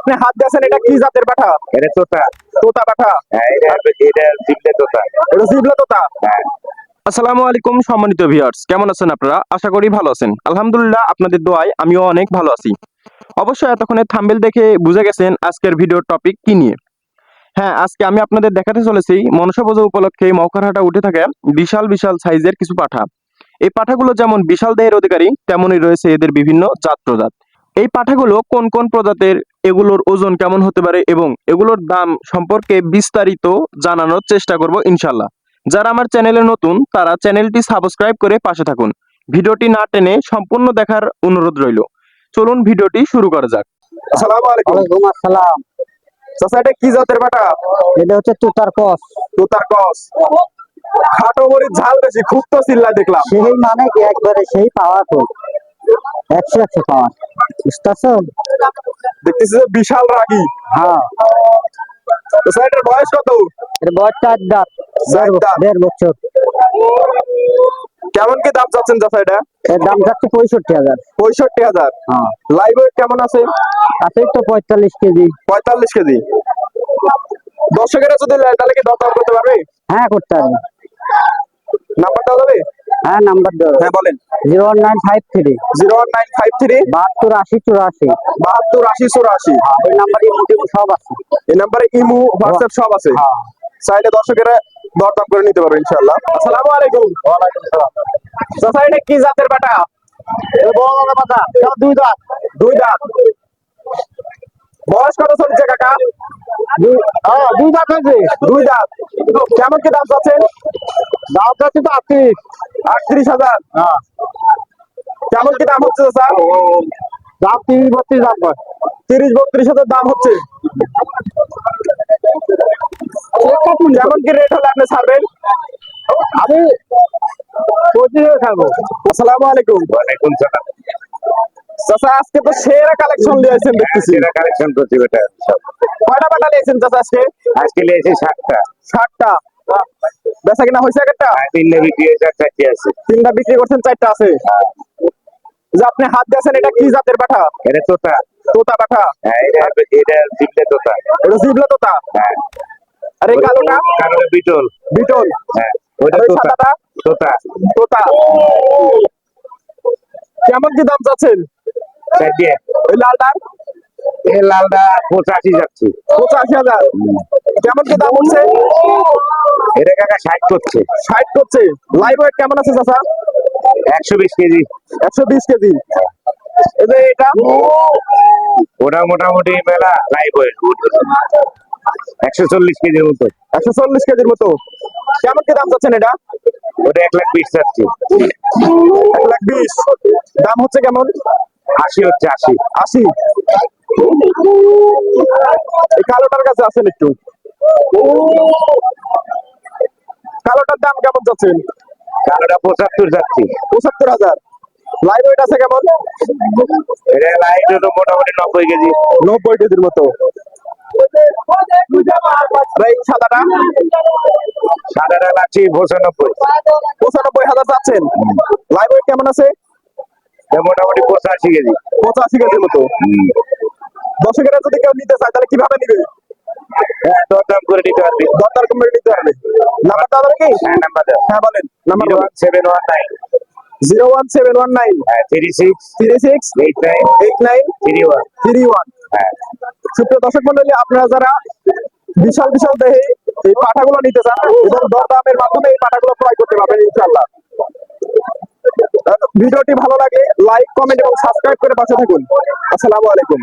আপনি হাত দিয়েছেন, এটা কি জাতের পাঠা? এটা তোতা। তোতা পাঠা। হ্যাঁ, এটা জিবলে তোতা। এটা জিবলা তোতা। হ্যাঁ। আসসালামু আলাইকুম সম্মানিত ভিউয়ার্স, কেমন আছেন আপনারা? আশা করি ভালো আছেন। আলহামদুলিল্লাহ, আপনাদের দোয়ায় আমিও অনেক ভালো আছি। অবশ্যই এতক্ষণে থাম্বনেল দেখে বুঝে গেছেন আজকের ভিডিওর টপিক কি নিয়ে। হ্যাঁ, আজকে আমি আপনাদের দেখাতে চলেছি মনসা পূজা উপলক্ষে মৌকারহাটা উঠে থাকে বিশাল বিশাল সাইজের কিছু পাঠা। এই পাঠাগুলো যেমন বিশাল দেহের অধিকারী, তেমনই রয়েছে এদের বিভিন্ন জাত প্রজাত। এই পাঠাগুলো কোন কোন প্রজাতের, এগুলোর ওজন কেমন হতে পারে এবং এগুলোর দাম সম্পর্কে বিস্তারিত জানানোর চেষ্টা করব ইনশাল্লাহ। যারা আমার চ্যানেলে নতুন তারা চ্যানেলটি সাবস্ক্রাইব করে পাশে থাকুন। ভিডিওটি না টেনে সম্পূর্ণ দেখার অনুরোধ রইল। চলুন ভিডিওটি শুরু করা যাক। আসসালামু আলাইকুম। ওয়ালাইকুম আসসালাম। চাচা, এটা কি জাতের পাঠা? এটা হচ্ছে তুতার কস। তোতার ক্রস। খাটো মরিচ ঝাল বেশি, খুব তো চিল্লা দেখলাম। সেই মানে কি একবারে সেই পাওয়ারফুল, 100 পাওয়ার, বুঝতেছো? দেখতেছি যে বিশাল রাগী। হ্যাঁ, চাচা, এটার বয়স কত? এর বয়স 4 দাঁত, চার দাঁত। 1.5 বছর। কেমন কি দাম চাচ্ছেন চাচা এটা? এর দাম যাচ্ছে 65,000। 65,000। হ্যাঁ, লাইভ ওয়েট কেমন আছে? আছে তো 45 কেজি। 45 কেজি। দর্শকেরা যদি নেয় তাহলে কি দরদাম করতে পারবে? হ্যাঁ, করতে পারবে। নাম্বার দেওয়া যাবে? হ্যাঁ, নাম্বার দাও। হ্যাঁ বলেন। 01953 01953 72 80 84। 72 80 84। এই নাম্বারে মোটিভ সব আছে। এই নাম্বারে ইমো হোয়াটসঅ্যাপ সব আছে। হ্যাঁ। চাইলে দর্শকেরা দরদাম করে নিতে পারবে ইনশাআল্লাহ। আসসালামু আলাইকুম। ওয়ালাইকুম সালাম। চাচা, এটা কি জাতের পাঠা? এই বড় বড় পাতা, সব 2 দাঁত। 2 দাঁত। বয়স কত চলছে কাকা? 2 দাঁত হয়েছে। 2 দাঁত। কেমন কি দাম চাচ্ছেন? দাম যাচ্ছে তো 38। 38,000। হ্যাঁ, কেমন কি দাম হচ্ছে চাচা? দাম 30-32 দাম হয়। 30-32,000 দাম হচ্ছে। কেমন কি রেট হলে আপনি ছাড়বেন? আমি 25 খাবো। আসসালামু আলাইকুম। ওয়ালাইকুম সালাম। চাচা, আজকে তো সেরা কালেকশন নিয়েছেন দেখতেছি। এরা কালেকশন করছি বেটা সব। কয়টা পাঠা নিয়েছেন চাচা আজকে? আজকে লিয়েছি 7টা। 60টা। বেচা কিনা হয়েছে একটা? আর 3টা বিক্রি হয়েছে, আর 4টি আছে। 3টা বিক্রি করছেন, 4টা আছে। যে আপনি হাত দিয়েছেন, এটা কি জাতের পাঠা? এটা তোতা। তোতা পাঠা। হ্যাঁ, এটা জিবলে তোতা। এটা জিবলা তোতা। হ্যাঁ। আর এই কালোটা? কালোটা বিটল। বিটল। হ্যাঁ, ওইটা আর ওই তোতা। সাদাটা? তোতা। তোতা। কেমন কি দাম চাচ্ছেন? 4 দিয়ে। ওই লালটার? এই লালটা 85 যাচ্ছে। 85,000। কেমন কি দাম হচ্ছে? এটা কাকা 60 করছে। 60 করছে। লাইভ ওয়েট কেমন আছে চাচা? 120 কেজি। 120 কেজি। এই যে এটা? ওটা মোটামুটি মেলা লাইভ ওয়েট 140 কেজির মতো। 140 কেজির মতো। কেমন কি দাম চাচ্ছেন এটা? ওটা 1,20,000 যাচ্ছে। 1,20,000। দাম হচ্ছে কেমন? 80 হচ্ছে, 80। 80। এই কালোটার কাছে আছেন একটু। কালোটার দাম কেমন চাচ্ছেন? কালোটা 75 যাচ্ছে। 75,000। লাইভ ওয়েট আছে কেমন? এটা লাইট হলো মোটামুটি 90 কেজি। 90 কেজির মতো। আর এই সাদাটা? সাদাটা লাগছে 95। 95,000 চাচ্ছেন। লাইভ ওয়েট কেমন আছে? এটা মোটামুটি 85 কেজি। 85 কেজির মতো। দর্শকেরা যদি কেউ নিতে চায় তাহলে কিভাবে নিবে? হ্যাঁ, দরদাম করে নিতে পারবি। দরদার কমে নিতে হবে। নাম্বার দেওয়া যাবে কি? হ্যাঁ, নাম্বার দাও। হ্যাঁ বলেন। নাম্বার বলেন। 01719 01719 36 36 89 89 31। 31। হ্যাঁ। সুপ্রিয় দর্শক মন্ডলী, আপনারা যারা বিশাল বিশাল দেহে এই পাঠাগুলো নিতে চান এবং দরদামের মাধ্যমে এই পাঠাগুলো ক্রয় করতে পারবেন ইনশাআল্লাহ। ভিডিওটি ভালো লাগলে লাইক, কমেন্ট এবং সাবস্ক্রাইব করে পাশে থাকুন। আসসালামু আলাইকুম।